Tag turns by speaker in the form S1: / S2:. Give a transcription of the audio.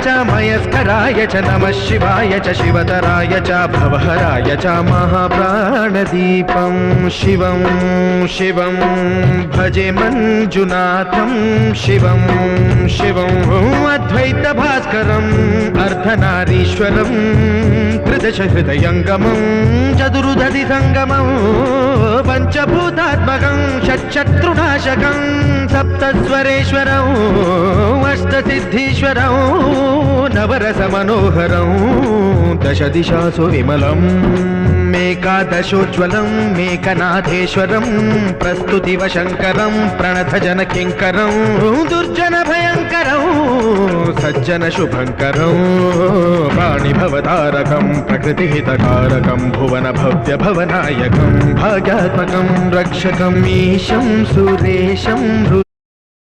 S1: च मयस्कराय च नमः शिवाय च शिवतराय च भवहराय च महाप्राणदीपं शिवं शिवं भजे मंजुनाथं शिवं शिवं अद्वैतभास्करम् अर्धनारीश्वरं त्रिदश हृदयङ्गमं चतुर्दधि संगमं पंचभूतात्मकं षट्शत्रुनाशकं सप्तस्वरेश्वरं अष्टसिद्धीश्वरं नवरसमनोहरं दशदिशासु विमलम् मेकादशोज्ज्वलं मेकनाथेश्वरं प्रस्तुतिवशङ्करं प्रणतजनकिङ्करं दुर्जनभयङ्करं सज्जनशुभङ्करं प्राणिभवतारकं प्रकृतिहितकारकं भुवनभव्यभवनायकं भाग्यात्मकं रक्षकम् ईशं सुरेशं